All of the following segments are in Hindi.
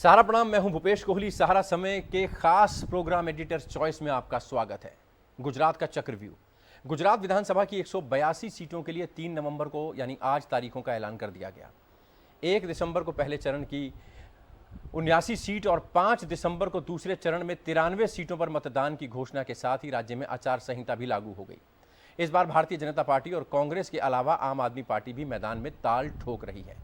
सहारा प्रणाम। मैं हूं भूपेश कोहली। सहारा समय के खास प्रोग्राम एडिटर्स चॉइस में आपका स्वागत है। गुजरात का चक्रव्यूह। गुजरात विधानसभा की 182 सीटों के लिए 3 नवंबर को यानी आज तारीखों का ऐलान कर दिया गया। 1 दिसंबर को पहले चरण की 79 सीट और 5 दिसंबर को दूसरे चरण में 93 सीटों पर मतदान की घोषणा के साथ ही राज्य में आचार संहिता भी लागू हो गई। इस बार भारतीय जनता पार्टी और कांग्रेस के अलावा आम आदमी पार्टी भी मैदान में ताल ठोक रही है।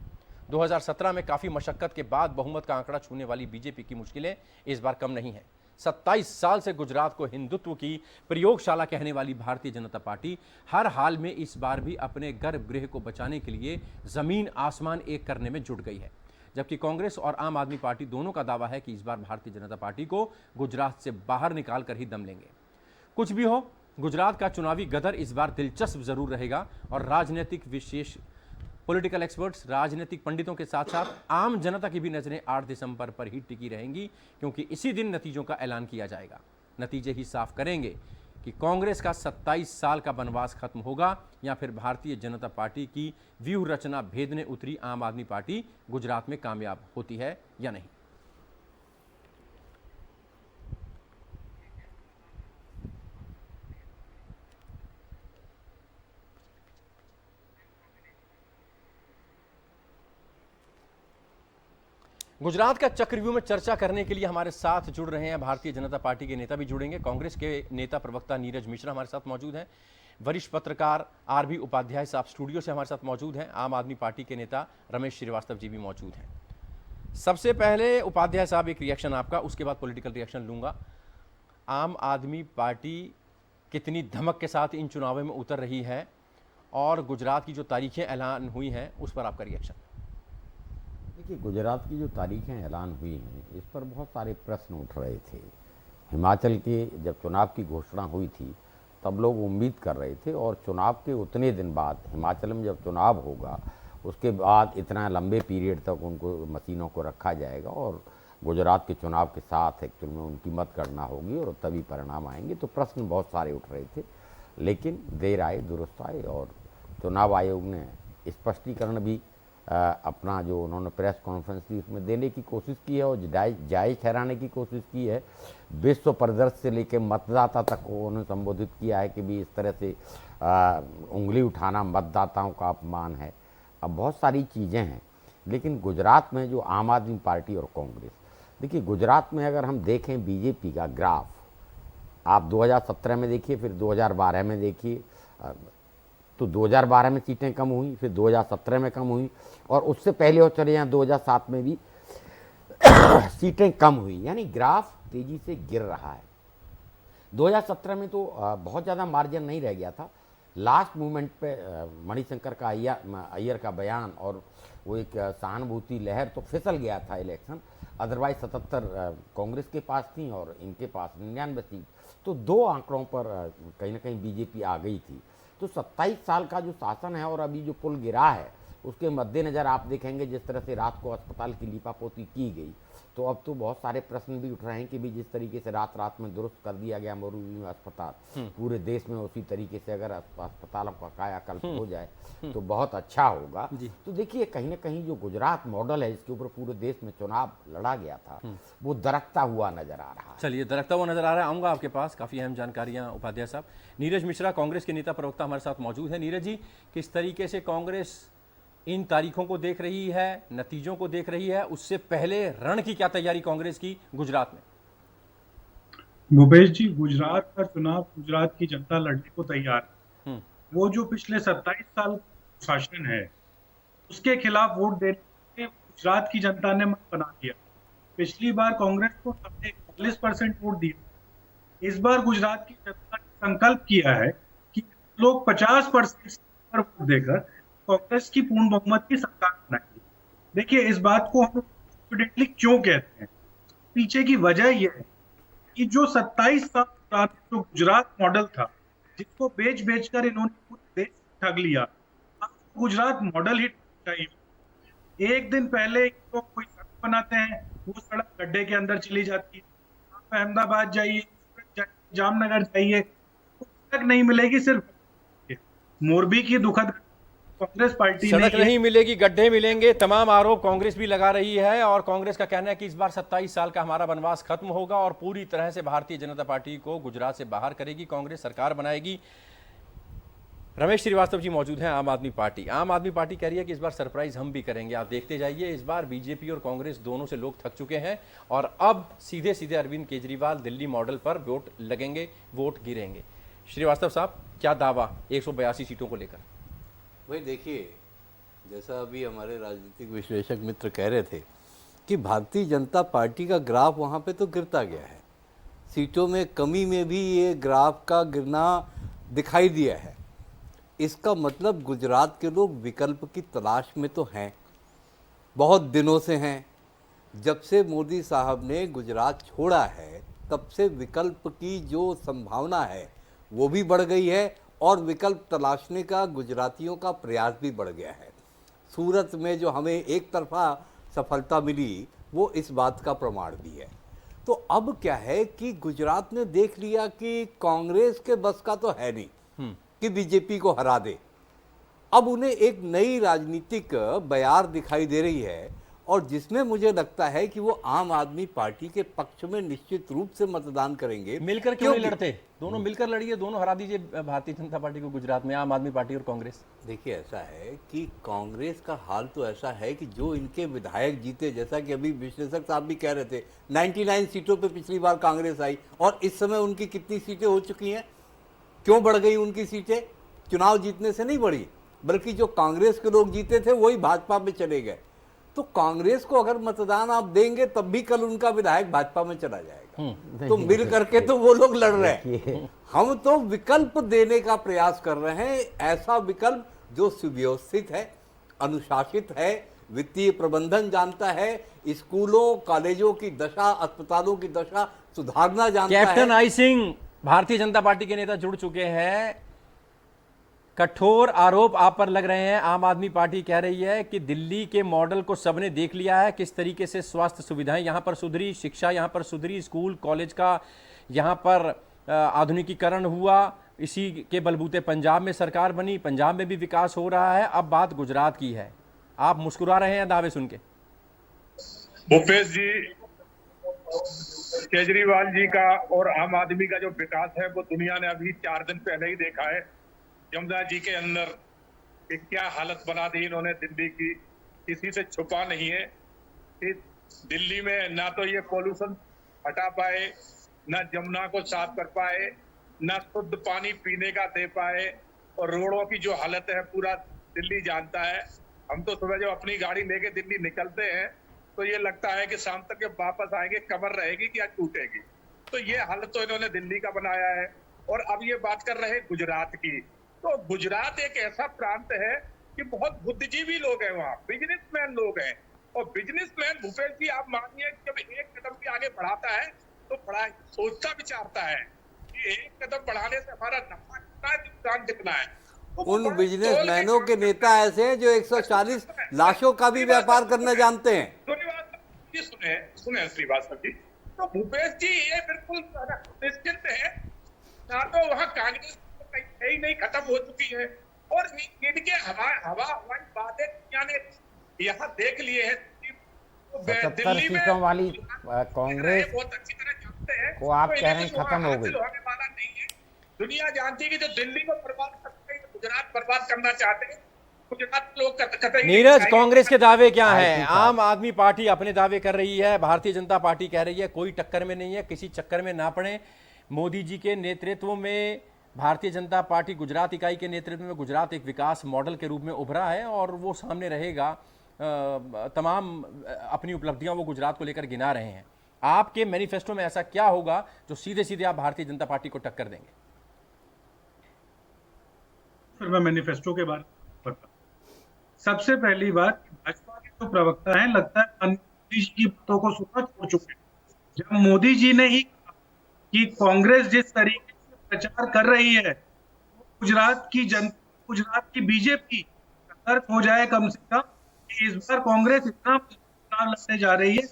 2017 में काफी मशक्कत के बाद बहुमत का आंकड़ा छूने वाली बीजेपी की मुश्किलें इस बार कम नहीं है। 27 साल से गुजरात को हिंदुत्व की प्रयोगशाला कहने वाली भारतीय जनता पार्टी हर हाल में इस बार भी अपने गर्भगृह को बचाने के लिए जमीन आसमान एक करने में जुट गई है। जबकि कांग्रेस और आम आदमी पार्टी दोनों का दावा है कि इस बार भारतीय जनता पार्टी को गुजरात से बाहर निकाल कर ही दम लेंगे। कुछ भी हो, गुजरात का चुनावी गदर इस बार दिलचस्प जरूर रहेगा और राजनीतिक विशेष पॉलिटिकल एक्सपर्ट्स, राजनीतिक पंडितों के साथ साथ आम जनता की भी नजरें 8 दिसंबर पर ही टिकी रहेंगी, क्योंकि इसी दिन नतीजों का ऐलान किया जाएगा। नतीजे ही साफ करेंगे कि कांग्रेस का 27 साल का बनवास खत्म होगा या फिर भारतीय जनता पार्टी की व्यूह रचना भेदने उतरी आम आदमी पार्टी गुजरात में कामयाब होती है या नहीं। गुजरात का चक्रव्यूह में चर्चा करने के लिए हमारे साथ जुड़ रहे हैं भारतीय जनता पार्टी के नेता भी जुड़ेंगे। कांग्रेस के नेता प्रवक्ता नीरज मिश्रा हमारे साथ मौजूद हैं। वरिष्ठ पत्रकार आरबी उपाध्याय साहब स्टूडियो से हमारे साथ मौजूद हैं। आम आदमी पार्टी के नेता रमेश श्रीवास्तव जी भी मौजूद हैं। सबसे पहले उपाध्याय साहब एक रिएक्शन आपका, उसके बाद पॉलिटिकल रिएक्शन लूंगा। आम आदमी पार्टी कितनी धमक के साथ इन चुनावों में उतर रही है और गुजरात की जो तारीखें ऐलान हुई हैं उस पर आपका रिएक्शन। देखिए, गुजरात की जो तारीखें ऐलान हुई हैं इस पर बहुत सारे प्रश्न उठ रहे थे। हिमाचल के जब चुनाव की घोषणा हुई थी तब लोग उम्मीद कर रहे थे, और चुनाव के उतने दिन बाद हिमाचल में जब चुनाव होगा उसके बाद इतना लंबे पीरियड तक उनको मशीनों को रखा जाएगा और गुजरात के चुनाव के साथ एक्चुअल में उनकी मतगणना होगी और तभी परिणाम आएंगे। तो प्रश्न बहुत सारे उठ रहे थे, लेकिन देर आए दुरुस्त आए और चुनाव आयोग ने स्पष्टीकरण भी अपना जो उन्होंने प्रेस कॉन्फ्रेंस की उसमें देने की कोशिश की है और जायज़ ठहराने की कोशिश की है। विश्व परिदृश्य से लेकर मतदाता तक को उन्होंने संबोधित किया है कि भी इस तरह से उंगली उठाना मतदाताओं का अपमान है। अब बहुत सारी चीज़ें हैं, लेकिन गुजरात में जो आम आदमी पार्टी और कांग्रेस, देखिए गुजरात में अगर हम देखें बीजेपी का ग्राफ, आप 2017 में देखिए, फिर 2012 में देखिए, तो 2012 में सीटें कम हुई, फिर 2017 में कम हुई, और उससे पहले और चले जाएं 2007 में भी सीटें कम हुई, यानी ग्राफ तेजी से गिर रहा है। 2017 में तो बहुत ज़्यादा मार्जिन नहीं रह गया था। लास्ट मोमेंट पे मणिशंकर का अय्यर का बयान और वो एक सहानुभूति लहर तो फिसल गया था इलेक्शन। अदरवाइज 77 कांग्रेस के पास थी और इनके पास 99 सीट, तो 2 आंकड़ों पर कहीं ना कहीं बीजेपी आ गई थी। तो 27 साल का जो शासन है और अभी जो पुल गिरा है उसके मद्देनज़र आप देखेंगे जिस तरह से रात को अस्पताल की लीपापोती की गई, तो अब तो बहुत सारे प्रश्न भी उठ रहे हैं कि भी जिस तरीके से रात में दुरुस्त कर दिया गया मोरूबी में अस्पताल, पूरे देश में उसी तरीके से अगर अस्पतालों का कायाकल्प हो जाए तो बहुत अच्छा होगा। तो देखिए, कहीं ना कहीं जो गुजरात मॉडल है इसके ऊपर पूरे देश में चुनाव लड़ा गया था, वो दरकता हुआ नजर आ रहा है। चलिए, दरकता हुआ नजर आ रहा है। आऊंगा आपके पास, काफी अहम जानकारियां उपाध्याय साहब। नीरज मिश्रा कांग्रेस के नेता प्रवक्ता हमारे साथ मौजूद है। नीरज जी, किस तरीके से कांग्रेस इन तारीखों को देख रही है, नतीजों को देख रही है, उससे पहले रण की क्या तैयारी कांग्रेस की गुजरात में? भूपेश जी, गुजरात का चुनाव गुजरात की जनता लड़ने को तैयार है। वो जो पिछले 27 साल शासन है उसके खिलाफ वोट देने के गुजरात की जनता ने मन बना दिया। पिछली बार कांग्रेस को 41% वोट दिया। इस बार गुजरात की जनता ने संकल्प किया है कि लोग 50% पर वोट देकर कांग्रेस की पूर्ण बहुमत की सरकार बनाएंगे। देखिए, इस बात को हम कॉन्फिडेंटली क्यों कहते हैं, पीछे की वजह यह है कि जो 27 साल पुराना जो गुजरात मॉडल था, जिसको बेच कर इन्होंने पूरे देश ठग लिया, अब गुजरात मॉडल ही चाहिए। एक दिन पहले तो कोई सड़क बनाते हैं, वो सड़क गड्ढे के अंदर चली जाती है। आप अहमदाबाद जाइए, जामनगर जाइए, सड़क नहीं मिलेगी। सिर्फ मोरबी की दुखद कांग्रेस पार्टी सड़क ने नहीं मिलेगी, गड्ढे मिलेंगे, तमाम आरोप कांग्रेस भी लगा रही है। और कांग्रेस का कहना है कि इस बार 27 साल का हमारा वनवास खत्म होगा और पूरी तरह से भारतीय जनता पार्टी को गुजरात से बाहर करेगी, कांग्रेस सरकार बनाएगी। रमेश श्रीवास्तव जी मौजूद हैं, आम आदमी पार्टी। आम आदमी पार्टी कह रही है कि इस बार सरप्राइज हम भी करेंगे, आप देखते जाइए। इस बार बीजेपी और कांग्रेस दोनों से लोग थक चुके हैं और अब सीधे सीधे अरविंद केजरीवाल दिल्ली मॉडल पर वोट लगेंगे, वोट गिरेंगे। श्रीवास्तव साहब, क्या दावा 182 सीटों को लेकर? भाई देखिए, जैसा अभी हमारे राजनीतिक विश्लेषक मित्र कह रहे थे कि भारतीय जनता पार्टी का ग्राफ वहाँ पे तो गिरता गया है, सीटों में कमी में भी ये ग्राफ का गिरना दिखाई दिया है। इसका मतलब गुजरात के लोग विकल्प की तलाश में तो हैं, बहुत दिनों से हैं। जब से मोदी साहब ने गुजरात छोड़ा है तब से विकल्प की जो संभावना है वो भी बढ़ गई है और विकल्प तलाशने का गुजरातियों का प्रयास भी बढ़ गया है। सूरत में जो हमें एक तरफा सफलता मिली वो इस बात का प्रमाण भी है। तो अब क्या है कि गुजरात ने देख लिया कि कांग्रेस के बस का तो है नहीं कि बीजेपी को हरा दे। अब उन्हें एक नई राजनीतिक बयार दिखाई दे रही है और जिसमें मुझे लगता है कि वो आम आदमी पार्टी के पक्ष में निश्चित रूप से मतदान करेंगे। मिलकर क्यों नहीं लड़ते? दोनों मिलकर लड़िए, दोनों हरा दीजिए भारतीय जनता पार्टी को गुजरात में, आम आदमी पार्टी और कांग्रेस। देखिए, ऐसा है कि कांग्रेस का हाल तो ऐसा है कि जो इनके विधायक जीते, जैसा कि अभी विश्लेषक साहब भी कह रहे थे, 99 सीटों पे पिछली बार कांग्रेस आई और इस समय उनकी कितनी सीटें हो चुकी हैं? क्यों बढ़ गई उनकी सीटें? चुनाव जीतने से नहीं बढ़ी, बल्कि जो कांग्रेस के लोग जीते थे वही भाजपा में चले गए। तो कांग्रेस को अगर मतदान आप देंगे तब भी कल उनका विधायक भाजपा में चला जाएगा। तो मिल करके तो वो लोग लड़ रहे हैं। हम तो विकल्प देने का प्रयास कर रहे हैं, ऐसा विकल्प जो सुव्यवस्थित है, अनुशासित है, वित्तीय प्रबंधन जानता है, स्कूलों कॉलेजों की दशा, अस्पतालों की दशा सुधारना जानता है। Captain I Singh, Bharatiya Janata party के नेता जुड़ चुके हैं। कठोर आरोप आप पर लग रहे हैं। आम आदमी पार्टी कह रही है कि दिल्ली के मॉडल को सबने देख लिया है, किस तरीके से स्वास्थ्य सुविधाएं यहां पर सुधरी, शिक्षा यहां पर सुधरी, स्कूल कॉलेज का यहां पर आधुनिकीकरण हुआ। इसी के बलबूते पंजाब में सरकार बनी, पंजाब में भी विकास हो रहा है। अब बात गुजरात की है। आप मुस्कुरा रहे हैं दावे सुन के? भूपेश जी, केजरीवाल जी का और आम आदमी का जो विकास है वो दुनिया ने अभी 4 दिन पहले ही देखा है। यमुना जी के अंदर एक क्या हालत बना दी इन्होंने दिल्ली की, किसी से छुपा नहीं है कि दिल्ली में ना तो ये पोल्यूशन हटा पाए, ना जमुना को साफ कर पाए, ना शुद्ध पानी पीने का दे पाए, और रोडों की जो हालत है पूरा दिल्ली जानता है। हम तो सुबह जो अपनी गाड़ी लेके दिल्ली निकलते हैं तो ये लगता है कि शाम तक वापस आएंगे कमर रहेगी कि आज टूटेगी। तो ये हालत तो इन्होंने दिल्ली का बनाया है। और अब ये बात कर रहे हैं गुजरात की, तो गुजरात एक ऐसा प्रांत है कि बहुत बुद्धिजीवी लोग हैं, वहाँ बिजनेसमैन लोग हैं। और बिजनेसमैन, भूपेश जी आप मानिए, जब एक कदम भी आगे बढ़ाता है तो बड़ा सोचता विचारता है कि एक कदम बढ़ाने से हमारा नफा कितना है, नुकसान कितना है। तो उन बिजनेसमैनों के नेता ऐसे हैं जो 140 लाशों का भी व्यापार करना जानते हैं। सुने श्रीवास्तव जी, तो भूपेश जी ये बिल्कुल निश्चिंत है, ना तो वहाँ कांग्रेस ही नहीं खत्म हो चुकी है और इनके हवाई बातें दुनिया ने यहाँ देख लिए हैं। 77 सीटों वाली कांग्रेस बहुत अच्छी तरह जानते हैं को आप कह रहे हैं खत्म हो गई। होने वाला नहीं है। दुनिया जानती है कि जो दिल्ली को बर्बाद करते हैं, गुजरात बर्बाद करना चाहते हैं, गुजरात लोग कतई। नीरज, कांग्रेस के दावे क्या हैं? आम आदमी पार्टी अपने दावे कर रही है, भारतीय जनता पार्टी कह रही है कोई टक्कर में नहीं है, किसी चक्कर में ना पड़े। मोदी जी के नेतृत्व में भारतीय जनता पार्टी गुजरात इकाई के नेतृत्व में गुजरात एक विकास मॉडल के रूप में उभरा है और वो सामने रहेगा। तमाम अपनी उपलब्धियां वो गुजरात को लेकर गिना रहे हैं। आपके मैनिफेस्टो में ऐसा क्या होगा जो सीधे सीधे आप भारतीय जनता पार्टी को टक्कर देंगे? फिर मैं मैनिफेस्टो के बारे में बता। सबसे पहली बात, भाजपा के जो प्रवक्ता हैं लगता है मोदी जी की बातों को सुनना छोड़ चुके हैं। जब मोदी जी ने ही कहा कि कांग्रेस जिस तरीके से प्रचार कर रही है, गुजरात की जनता, गुजरात की बीजेपी सतर्क हो जाए कम से कम कि इस बार कांग्रेस इतना चुनाव लड़ने जा रही है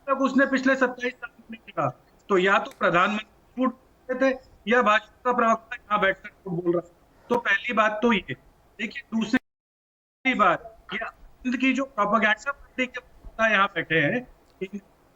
तक उसने पिछले 27 साल में नहीं किया। तो या तो प्रधानमंत्री झूठ बोल रहे थे या भाजपा का प्रवक्ता यहाँ बैठकर झूठ बोल रहा है। तो पहली बात तो ये। देखिए, दूसरी पहली बात ये आनंद की जो प्रोपेगेंडा पार्टी के नेता यहाँ बैठे हैं,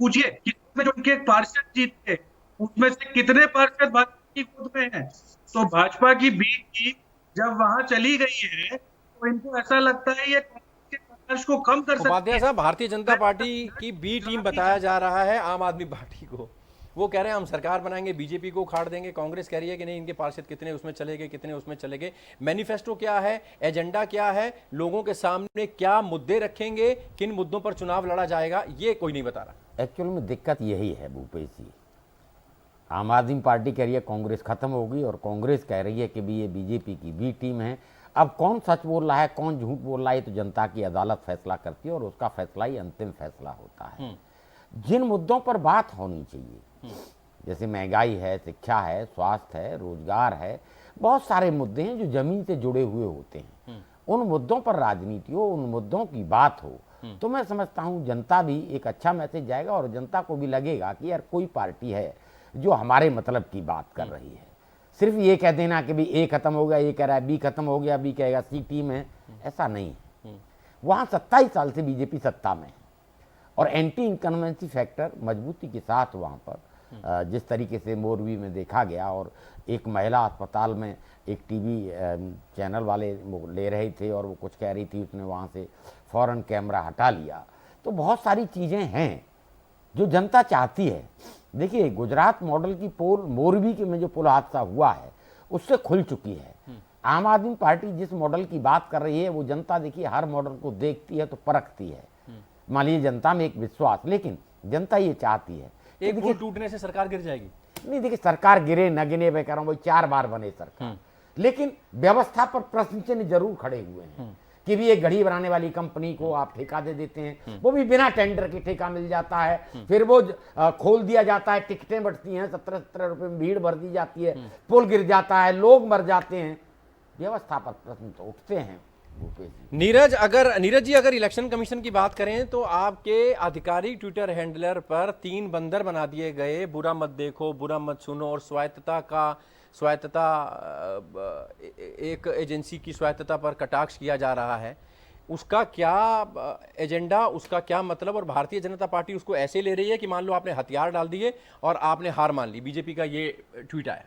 पूछिए कि उसमें जो उनके पार्षद जीते उसमें से कितने पार्षद भाजपा की खुद में हैं। तो भाजपा की बी टीम जब वहां चली गई है तो इनको ऐसा लगता है ये कांग्रेस के प्रदर्शन को कम कर सकती उपाध्याय है। साहब, भारतीय जनता पार्टी की बी टीम बताया जा रहा है आम आदमी पार्टी को। वो कह रहे हैं हम सरकार बनाएंगे, बीजेपी को उखाड़ देंगे। कांग्रेस कह रही है कि नहीं, इनके पार्षद कितने उसमें चले गए, कितने उसमें चले गए। मैनिफेस्टो क्या है, एजेंडा क्या है, लोगों के सामने क्या मुद्दे रखेंगे, किन मुद्दों पर चुनाव लड़ा जाएगा, ये कोई नहीं बता रहा। एक्चुअल में दिक्कत यही है भूपेश जी, आम आदमी पार्टी कह रही है कांग्रेस खत्म होगी और कांग्रेस कह रही है कि भी ये बीजेपी की बी टीम है। अब कौन सच बोल रहा है, कौन झूठ बोल रहा है, तो जनता की अदालत फैसला करती है और उसका फैसला ही अंतिम फैसला होता है। जिन मुद्दों पर बात होनी चाहिए, जैसे महंगाई है, शिक्षा है, स्वास्थ्य है, रोजगार है, बहुत सारे मुद्दे हैं जो जमीन से जुड़े हुए होते हैं। उन मुद्दों पर राजनीति हो, उन मुद्दों की बात हो, तो मैं समझता हूँ जनता भी एक अच्छा मैसेज जाएगा और जनता को भी लगेगा कि यार कोई पार्टी है जो हमारे मतलब की बात कर रही है। सिर्फ ये कह देना कि भी ए खत्म हो गया, ये कह रहा है बी खत्म हो गया, बी कहेगा सी टीम है, ऐसा नहीं है। वहाँ 27 साल से बीजेपी सत्ता में है और एंटी इनकन्वेंसी फैक्टर मजबूती के साथ वहाँ पर जिस तरीके से मोरबी में देखा गया, और एक महिला अस्पताल में एक टीवी चैनल वाले वो ले रहे थे और वो कुछ कह रही थी, उसने वहाँ से फौरन कैमरा हटा लिया। तो बहुत सारी चीज़ें हैं जो जनता चाहती है। देखिए गुजरात मॉडल की पोल, मोरबी के में जो पुल हादसा हुआ है उससे खुल चुकी है। आम आदमी पार्टी जिस मॉडल की बात कर रही है वो जनता देखिए हर मॉडल को देखती है तो परखती है। मान लीजिए जनता में एक विश्वास, लेकिन जनता ये चाहती है एक पुल टूटने से सरकार गिर जाएगी। नहीं, देखिए सरकार गिरे न गिरे, मैं कह रहा हूँ वही 4 बार बने सरकार, लेकिन व्यवस्था पर प्रश्न चिन्ह जरूर खड़े हुए हैं कि भी एक घड़ी बनाने वाली कंपनी को आप ठेका दे देते हैं, वो भी बिना टेंडर के ठेका मिल जाता है, फिर वो खोल दिया जाता है, टिकटें बढ़ती हैं, 17 रुपए में भीड़ भर दी जाती है, पुल गिर जाता है, लोग मर जाते हैं। व्यवस्था पर प्रश्न तो उठते हैं। नीरज जी, अगर इलेक्शन कमीशन की बात करें तो आपके आधिकारिक ट्विटर हैंडलर पर 3 बंदर बना दिए गए, बुरा मत देखो, बुरा मत सुनो, और स्वायत्तता एक एजेंसी की स्वायत्तता पर कटाक्ष किया जा रहा है। उसका क्या एजेंडा, उसका क्या मतलब, और भारतीय जनता पार्टी उसको ऐसे ले रही है कि मान लो आपने हथियार डाल दिए और आपने हार मान ली। बीजेपी का ये ट्वीट आया।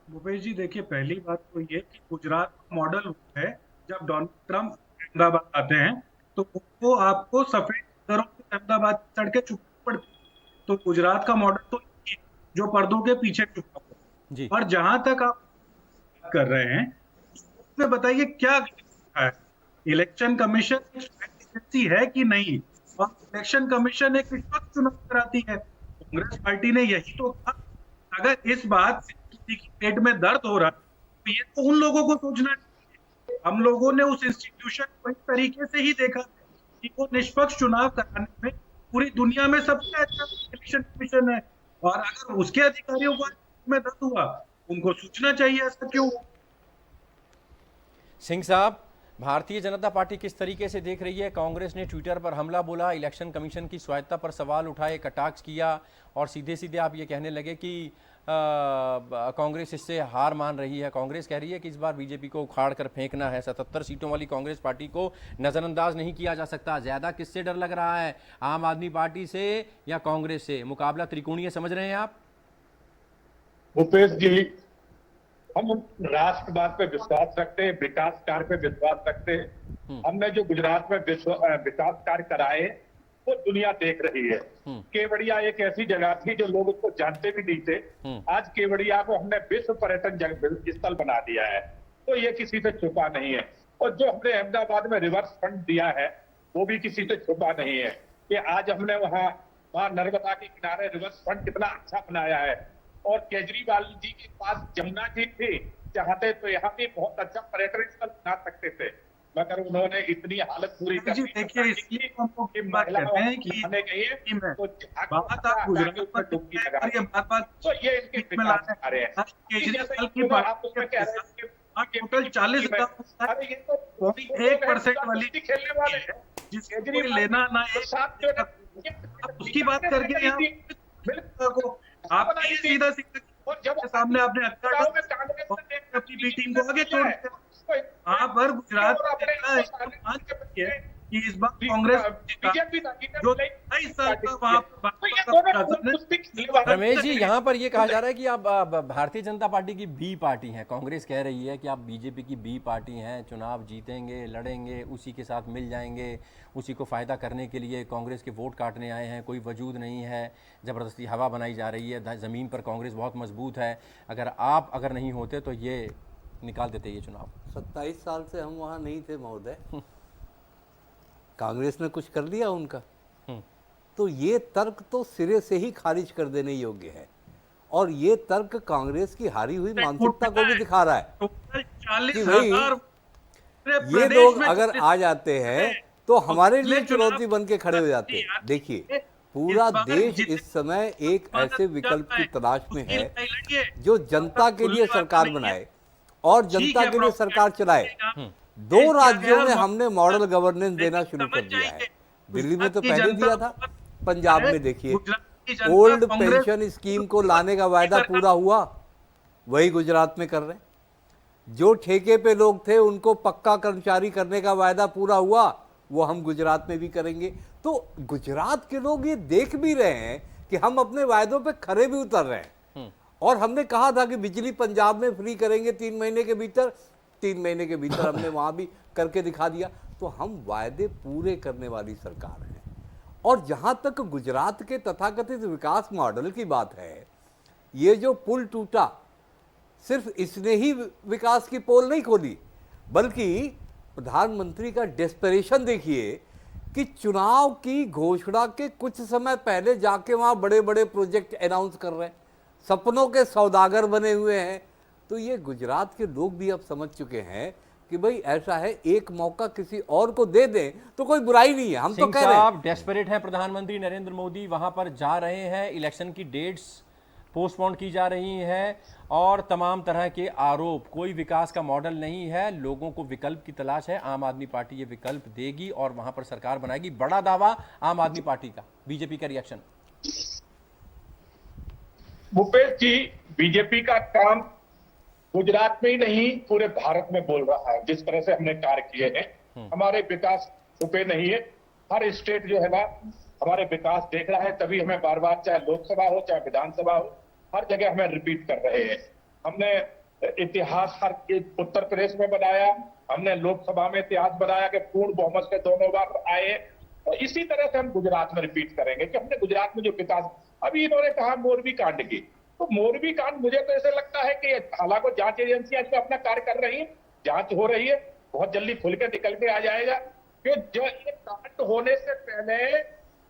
भूपेश जी देखिए, पहली बात तो ये कि गुजरात का मॉडल है, जब डोनाल्ड ट्रंप अहमदाबाद आते हैं तो वो आपको सफेद घरों से अहमदाबाद की सड़कें चुपनी पड़ती। तो गुजरात का मॉडल तो ये है, जो पर्दों के पीछे छुपा हुआ है। और जहां तक आप बात कर रहे हैं उसमें बताइए क्या है, इलेक्शन कमीशन एजेंसी है कि नहीं, और इलेक्शन कमीशन एक निष्पक्ष चुनाव कराती है। कांग्रेस पार्टी ने यही तो कहा। अगर इस बात से किसी की पेट में दर्द हो रहा है तो ये तो उन लोगों को सोचना चाहिए। हम लोगों ने उस इंस्टीट्यूशन को इस तरीके से ही देखा कि वो निष्पक्ष चुनाव कराने में पूरी दुनिया में सबसे अच्छा इलेक्शन कमीशन है, और अगर उसके अधिकारियों को में दर्द हुआ उनको सोचना चाहिए ऐसा क्यों। सिंह साहब, भारतीय जनता पार्टी किस तरीके से देख रही है? कांग्रेस ने ट्विटर पर हमला बोला, इलेक्शन कमीशन की स्वायत्तता पर सवाल उठाए, कटाक्ष किया, और सीधे सीधे आप ये कहने लगे कि कांग्रेस इससे हार मान रही है। कांग्रेस कह रही है कि इस बार बीजेपी को उखाड़ कर फेंकना है। 77 सीटों वाली कांग्रेस पार्टी को नज़रअंदाज नहीं किया जा सकता। ज़्यादा किससे डर लग रहा है, आम आदमी पार्टी से या कांग्रेस से? मुकाबला त्रिकोणीय समझ रहे हैं आप? भूपेश जी, हम राष्ट्रवाद पे विश्वास रखते हैं, विकास कार्य पे विश्वास रखते हैं। हमने जो गुजरात में विकास कार्य कराए वो दुनिया देख रही है। केवड़िया एक ऐसी जगह थी जो लोग उसको जानते भी नहीं थे, आज केवड़िया को हमने विश्व पर्यटन स्थल बना दिया है। तो ये किसी से छुपा नहीं है। और जो हमने अहमदाबाद में रिवर्स फंड दिया है वो भी किसी से छुपा नहीं है कि आज हमने वहां नर्मदा के किनारे रिवर्स फंड कितना अच्छा बनाया है। और केजरीवाल जी के पास जमुना जी थी, चाहते तो यहाँ भी बहुत अच्छा पर्यटन स्थल बना सकते थे, मगर उन्होंने इतनी हालत पूरी कर दी। देखिए, इसलिए हमको बात कहते हैं कि बात आप गुजरात पर डुबकी लगा रहे हैं, तो ये इनके विकास कार्य हैं। केजरीवाल की बात टोटल 40% वाली खेलने वाले जिसको लेना ना उसकी बात करके यहाँ आप सीधा सीधा सामने आपने अपनी बी टीम को आगे छोड़ दिया। वहां पर गुजरात और अपने का एक मान है कि इस बार कांग्रेस बीजेपी जो 23 साल का वहां पर तो ये भाजपा दोनों का शासन है, कुश्ती खेलने वाले रमेश जी, यहाँ पर ये कहा जा रहा है कि आप भारतीय जनता पार्टी की बी पार्टी हैं। कांग्रेस कह रही है कि आप बीजेपी की बी पार्टी हैं, चुनाव जीतेंगे, लड़ेंगे, उसी के साथ मिल जाएंगे, उसी को फ़ायदा करने के लिए कांग्रेस के वोट काटने आए हैं, कोई वजूद नहीं है, ज़बरदस्ती हवा बनाई जा रही है, ज़मीन पर कांग्रेस बहुत मजबूत है, अगर नहीं होते तो ये निकाल देते ये चुनाव। 27 साल से हम वहाँ नहीं थे महोदय, कांग्रेस ने कुछ कर लिया उनका? तो ये तर्क तो सिरे से ही खारिज कर देने योग्य है, और ये तर्क कांग्रेस की हारी हुई मानसिकता को भी दिखा रहा है टोटल कि 40,000 ये लोग अगर आ जाते हैं तो हमारे लिए चुनौती बन के खड़े हो जाते हैं। देखिए, पूरा देश इस समय एक ऐसे विकल्प की तलाश में है जो जनता के लिए सरकार बनाए और जनता के लिए सरकार चलाए। 2 राज्यों में हमने मॉडल गवर्नेंस देना शुरू कर दिया है। दिल्ली में तो पहले दिया था, पंजाब में देखिए ओल्ड पेंशन स्कीम को लाने का वायदा पूरा हुआ, वही गुजरात में कर रहे हैं। जो ठेके पे लोग थे उनको पक्का कर्मचारी करने का वायदा पूरा हुआ, वो हम गुजरात में भी करेंगे। तो गुजरात के लोग ये देख भी रहे हैं कि हम अपने वायदों पे खरे भी उतर रहे हैं। और हमने कहा था कि बिजली पंजाब में फ्री करेंगे 3 महीने के भीतर, 3 महीने के भीतर हमने वहां भी करके दिखा दिया। तो हम वायदे पूरे करने वाली सरकार है। और जहां तक गुजरात के तथाकथित विकास मॉडल की बात है, ये जो पुल टूटा, सिर्फ इसने ही विकास की पोल नहीं खोली, बल्कि प्रधानमंत्री का डेस्परेशन देखिए कि चुनाव की घोषणा के कुछ समय पहले जाके वहां बड़े बड़े प्रोजेक्ट अनाउंस कर रहे हैं, सपनों के सौदागर बने हुए हैं। तो ये गुजरात के लोग भी अब समझ चुके हैं कि भाई ऐसा है, एक मौका किसी और को दे दें तो कोई बुराई नहीं है। हम तो कह रहे हैं आप डेस्परेट हैं। प्रधानमंत्री नरेंद्र मोदी वहां पर जा रहे हैं, इलेक्शन की डेट्स पोस्टपोन की जा रही हैं और तमाम तरह के आरोप। कोई विकास का मॉडल नहीं है, लोगों को विकल्प की तलाश है। आम आदमी पार्टी ये विकल्प देगी और वहां पर सरकार बनाएगी। बड़ा दावा आम आदमी पार्टी का। बीजेपी का रिएक्शन। भूपेश जी, बीजेपी का काम गुजरात में ही नहीं पूरे भारत में बोल रहा है। जिस तरह से हमने कार्य किए हैं, हमारे विकास रुपए नहीं है। हर स्टेट जो है ना हमारे विकास देख रहा है, तभी हमें बार बार, चाहे लोकसभा हो चाहे विधानसभा हो, हर जगह हमें रिपीट कर रहे हैं। हमने इतिहास हर उत्तर प्रदेश में बनाया, हमने लोकसभा में इतिहास बनाया कि पूर्ण बहुमत से दोनों बार आए। और इसी तरह से हम गुजरात में रिपीट करेंगे कि हमने गुजरात में जो विकास, अभी इन्होंने कहा मोरबी कांड की, तो मोरबी कांड मुझे तो ऐसे लगता है कि हालांकि जांच एजेंसियां इसमें अपना कार्य कर रही है, जांच हो रही है, बहुत जल्दी खुल के निकल के आ जाएगा कि जो ये कांड होने से पहले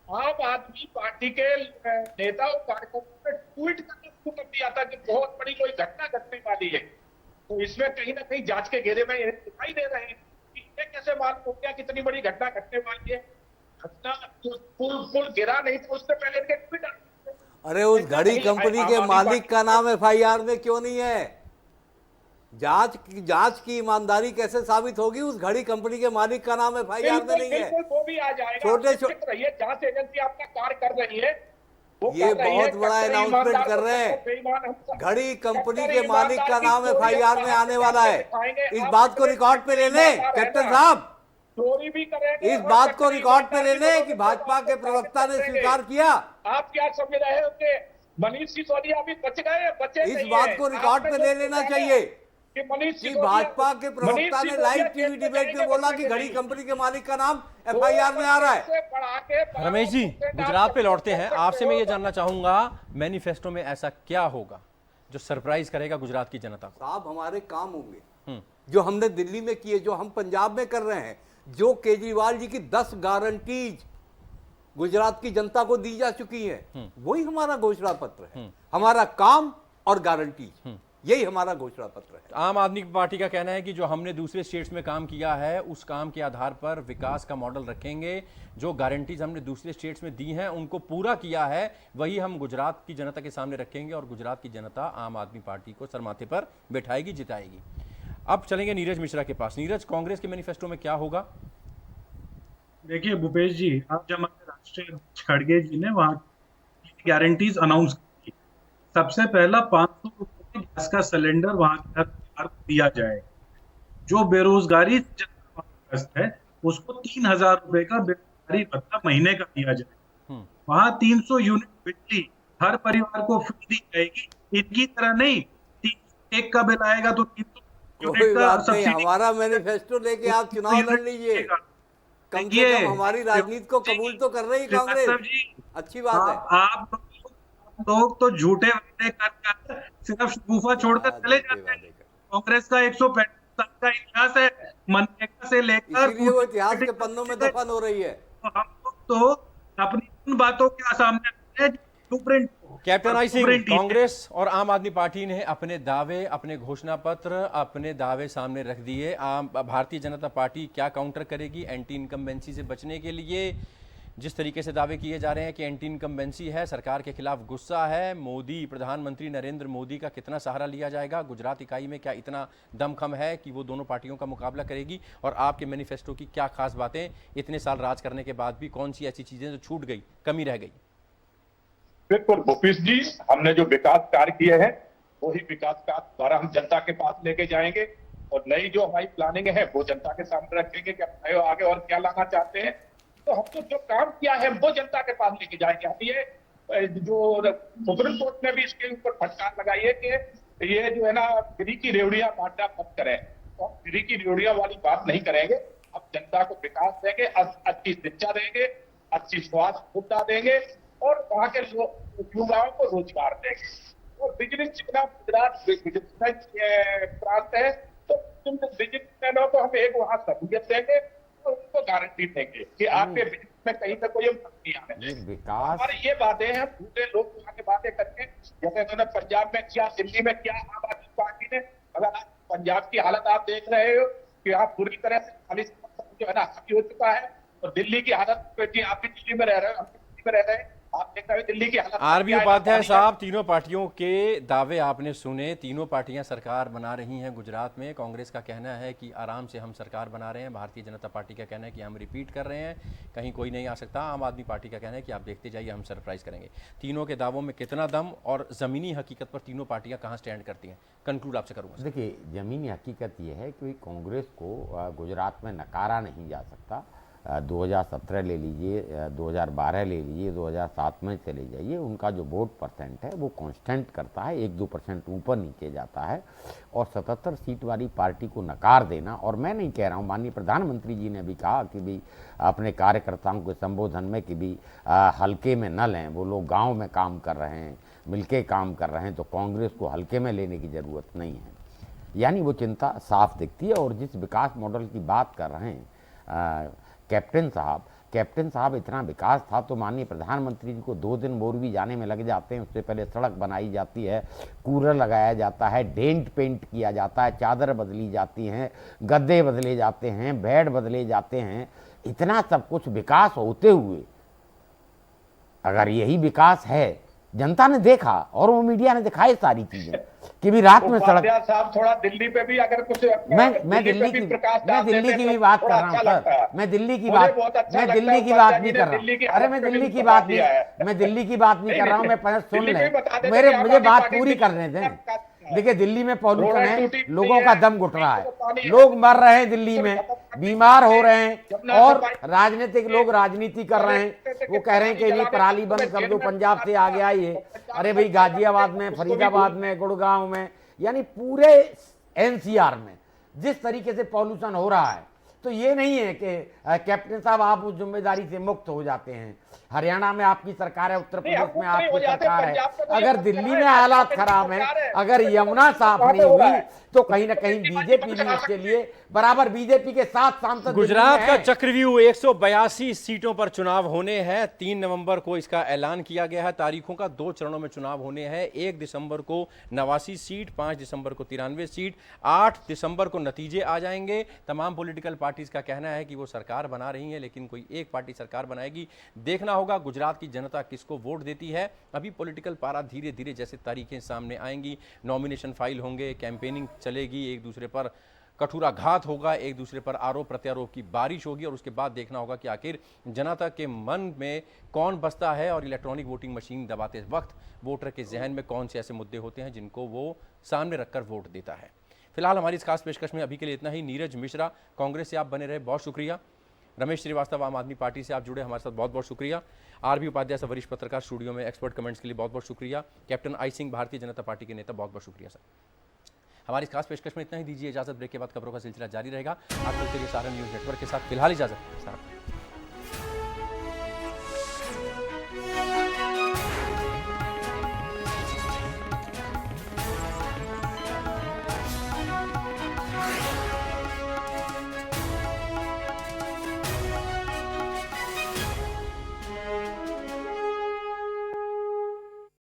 आम आदमी पार्टी के नेता और कार्यकर्ताओं ने ट्वीट करना शुरू कर दिया था कि बहुत बड़ी कोई घटना घटने वाली है। तो इसमें कहीं ना कहीं जांच के घेरे में ये दिखाई दे रहे हैं कि ये कैसे मालूम हो गया कितनी बड़ी घटना घटने वाली है। घटना पुल गिरा नहीं तो उससे पहले इनके ट्वीट। अरे उस घड़ी कंपनी के मालिक का नाम एफआईआर में क्यों नहीं है? जांच की ईमानदारी कैसे साबित होगी? उस घड़ी कंपनी के मालिक का नाम एफआईआर में नहीं है। वो भी आ जाएगा। छोटे रहिए, जांच एजेंसी अपना कार्य कर रही है, ये बहुत बड़ा अनाउंसमेंट कर रहे हैं। घड़ी कंपनी के मालिक का नाम एफआईआर में आने वाला है। इस बात को रिकॉर्ड पे ले लें कैप्टन साहब, चोरी भी करेंगे। इस बात को रिकॉर्ड पे ले लें कि भाजपा के प्रवक्ता ने स्वीकार किया। आप क्या समझ रहे हो कि मनीष सिसोदिया अभी बच गए? बचे इस बात को रिकॉर्ड पे ले लेना चाहिए कि मनीष कि भाजपा के प्रवक्ता ने लाइव टीवी डिबेट में बोला कि घड़ी कंपनी के मालिक का नाम एफआईआर में आ रहा है। रमेश जी, गुजरात पे लौटते हैं। आपसे मैं ये जानना चाहूंगा, मैनिफेस्टो में ऐसा क्या होगा जो सरप्राइज करेगा गुजरात की जनता को? साहब, हमारे काम होंगे जो हमने दिल्ली में किए, जो हम पंजाब में कर रहे हैं, जो केजरीवाल जी की 10 गारंटीज गुजरात की जनता को दी जा चुकी है, वही हमारा घोषणा पत्र है। हमारा काम और गारंटीज, यही हमारा घोषणा पत्र है। आम आदमी पार्टी का कहना है कि जो हमने दूसरे स्टेट्स में काम किया है, उस काम के आधार पर विकास का मॉडल रखेंगे। जो गारंटीज हमने दूसरे स्टेट्स में दी हैं, उनको पूरा किया है, वही हम गुजरात की जनता के सामने रखेंगे और गुजरात की जनता आम आदमी पार्टी को सरमाथे पर बैठाएगी, जिताएगी। अब चलेंगे नीरज मिश्रा के पास। नीरज, कांग्रेस के मैनिफेस्टो में क्या होगा? देखिए भूपेश जी, आज जब हमारे राष्ट्रीय अध्यक्ष खड़गे जी ने वहां गारंटीज अनाउंस की, सबसे पहला 500 रुपए गैस का सिलेंडर वहां के हर परिवार को दिया जाए। जो बेरोजगारी से ग्रस्त है उसको 3,000 रुपए का बेरोजगारी भत्ता महीने का दिया जाए। वहां 300 यूनिट बिजली हर परिवार को फ्री दी जाएगी। इनकी तरह नहीं, 301 का बिल आएगा तो 300 कोई यूनिट का बात नहीं, सब्सिडी। हमारा मैनिफेस्टो लेके आप चुनाव लड़ लीजिए। कम से कम हमारी राजनीति को कबूल तो कर रही कांग्रेस, अच्छी बात है। आप लोग तो झूठे वादे कर सिर्फ शगुफा छोड़कर चले जाते हैं। कांग्रेस का 135 साल का इतिहास है, मनरेगा से लेकर, इसीलिए वो इतिहास के पन्नों में दफन हो रही है। तो हम लोग तो अपनी उन बातों के सामने blueprint captain I Singh, Congress और आम आदमी पार्टी ने अपने दावे, अपने घोषणा पत्र, अपने दावे सामने रख दिए। भारतीय जनता पार्टी क्या काउंटर करेगी एंटी इनकम्बेंसी से बचने के लिए? जिस तरीके से दावे किए जा रहे हैं कि एंटी इनकम्बेंसी है, सरकार के खिलाफ गुस्सा है, मोदी, प्रधानमंत्री नरेंद्र मोदी का कितना सहारा लिया जाएगा? गुजरात इकाई में क्या इतना दमखम है कि वो दोनों पार्टियों का मुकाबला करेगी? और आपके मैनिफेस्टो की क्या खास बातें, इतने साल राज करने के बाद भी कौन सी ऐसी चीजें जो छूट गई, कमी रह गई? बिल्कुल भूपेश जी, हमने जो विकास कार्य किए हैं वही विकास कार्य द्वारा हम जनता के पास लेके जाएंगे और नई जो हमारी प्लानिंग है वो जनता के सामने रखेंगे कि हम आगे और क्या लाना चाहते हैं। तो हमने जो काम किया है वो जनता के पास लेके जाएंगे। हम ये जो सुप्रीम कोर्ट ने भी इसके ऊपर फटकार लगाई है कि ये जो है ना फ्री की रेवड़ियां बांटना बंद करें, तो हम फ्री की रेवड़ियां वाली बात नहीं करेंगे। अब जनता को विकास देंगे, अच्छी शिक्षा देंगे, अच्छी स्वास्थ्य सुविधा देंगे और वहां के युवाओं को रोजगार देंगे। और बिजनेस जितना गुजरात बिजनेस प्रांत है तो बिजनेसमैनों को हम एक वहां सहूलियत देंगे और उनको गारंटी देंगे कि आपके बिजनेस में कहीं पे कोई नहीं आने विकास। और ये बातें हैं, दूसरे लोग वहां की बातें करके, जैसे उन्होंने पंजाब में किया, दिल्ली में किया आम आदमी पार्टी ने। अगर आज पंजाब की हालत आप देख रहे हो कि आप पूरी तरह से 40% जो है ना हावी हो चुका है। और दिल्ली की हालत, आप भी दिल्ली में रह रहे हो, हम भी दिल्ली में रह रहे हैं, आप देख रहे हो दिल्ली की हालत। आरबी उपाध्याय साहब, तीनों पार्टियों के दावे आपने सुने, तीनों पार्टियां सरकार बना रही हैं गुजरात में। कांग्रेस का कहना है कि आराम से हम सरकार बना रहे हैं, भारतीय जनता पार्टी का कहना है कि हम रिपीट कर रहे हैं, कहीं कोई नहीं आ सकता। आम आदमी पार्टी का कहना है कि आप देखते जाइए, हम सरप्राइज करेंगे। तीनों के दावों में कितना दम और जमीनी हकीकत पर तीनों पार्टियां कहां स्टैंड करती हैं? कंक्लूड आपसे करूंगा। देखिए, जमीनी हकीकत यह है कि कांग्रेस को गुजरात में नकारा नहीं जा सकता। 2017 ले लीजिए, 2012 ले लीजिए, 2007 में चले जाइए, उनका जो वोट परसेंट है वो कांस्टेंट करता है, 1-2% ऊपर नीचे जाता है। और 77 सीट वाली पार्टी को नकार देना, और मैं नहीं कह रहा हूँ, माननीय प्रधानमंत्री जी ने भी कहा कि भी अपने कार्यकर्ताओं के संबोधन में कि भी हल्के में न लें, वो लोग गाँव में काम कर रहे हैं, मिलके काम कर रहे हैं, तो कांग्रेस को हल्के में लेने की ज़रूरत नहीं है। यानी वो चिंता साफ दिखती है। और जिस विकास मॉडल की बात कर रहे हैं कैप्टन साहब, इतना विकास था तो माननीय प्रधानमंत्री जी को 2 दिन मोरबी जाने में लग जाते हैं। उससे पहले सड़क बनाई जाती है, कूलर लगाया जाता है, डेंट पेंट किया जाता है, चादर बदली जाती हैं, गद्दे बदले जाते हैं, बेड बदले जाते हैं। इतना सब कुछ विकास होते हुए अगर यही विकास है, जनता ने देखा और वो मीडिया ने दिखाई सारी चीजें कि भी रात में सड़क। साहब थोड़ा दिल्ली पे भी अगर कुछ, मैं दिल्ली की भी बात कर रहा हूँ सर। मैं दिल्ली की बात नहीं कर रहा हूँ। अरे मैं दिल्ली की बात नहीं कर रहा हूँ। मैं सुन ले, मुझे बात पूरी करने दें। देखिए, दिल्ली में पॉल्यूशन है, लोगों का दम घुट रहा है, लोग मर रहे हैं दिल्ली में, बीमार हो रहे हैं, और राजनीतिक लोग राजनीति कर रहे हैं। वो कह रहे हैं कि नहीं पराली बंद कर दो, पंजाब से आ गया ये। अरे भाई, गाजियाबाद में, फरीदाबाद में, गुड़गांव में, यानी पूरे एनसीआर में जिस तरीके से पॉल्यूशन हो रहा है, तो ये नहीं है कि कैप्टन साहब आप उस जिम्मेदारी से मुक्त हो जाते हैं। हरियाणा में आपकी सरकार है, उत्तर प्रदेश में आपकी सरकार है। अगर दिल्ली में हालात खराब हैं, अगर यमुना साफ नहीं हुई, तो कहीं ना कहीं बीजेपी भी इसके लिए बराबर, बीजेपी के 7 सांसद गुजरात का चक्रव्यूह 182 सीटों पर चुनाव होने हैं। 3 नवंबर को इसका ऐलान किया गया है। तारीखों का 2 चरणों में चुनाव होने हैं। 1 दिसंबर को 89 सीट, 5 दिसंबर को 93 सीट, 8 दिसंबर को नतीजे आ जाएंगे। तमाम पॉलिटिकल पार्टीज का कहना है कि वो सरकार बना रही है, लेकिन कोई एक पार्टी सरकार बनाएगी। देखना होगा गुजरात की जनता किसको वोट देती है। अभी पॉलिटिकल पारा धीरे धीरे जैसे तारीखें सामने आएंगी, नॉमिनेशन फाइल होंगे, कैंपेनिंग चलेगी, एक दूसरे पर कठोरा घात होगा, एक दूसरे पर आरोप प्रत्यारोप की बारिश होगी, और उसके बाद देखना होगा कि आखिर जनता के मन में कौन बसता है और इलेक्ट्रॉनिक वोटिंग मशीन दबाते वक्त वोटर के जहन में कौन से ऐसे मुद्दे होते हैं जिनको वो सामने रखकर वोट देता है। फिलहाल हमारी इस खास पेशकश में अभी के लिए इतना ही। नीरज मिश्रा कांग्रेस से आप बने रहे, बहुत शुक्रिया। रमेश श्रीवास्तव आम आदमी पार्टी से आप जुड़े, हमारे साथ बहुत बहुत शुक्रिया। आर बी उपाध्याय साहब वरिष्ठ पत्रकार स्टूडियो में एक्सपर्ट कमेंट्स के लिए बहुत बहुत शुक्रिया। Captain I Singh Bharatiya Janata party के नेता, बहुत बहुत शुक्रिया सर। हमारी इस खास पेशकश में इतना ही। दीजिए इजाजत, ब्रेक के बाद खबरों का सिलसिला जारी रहेगा। आप लोग के लिए सहारा न्यूज़ नेटवर्क के साथ फिलहाल इजाजत सर।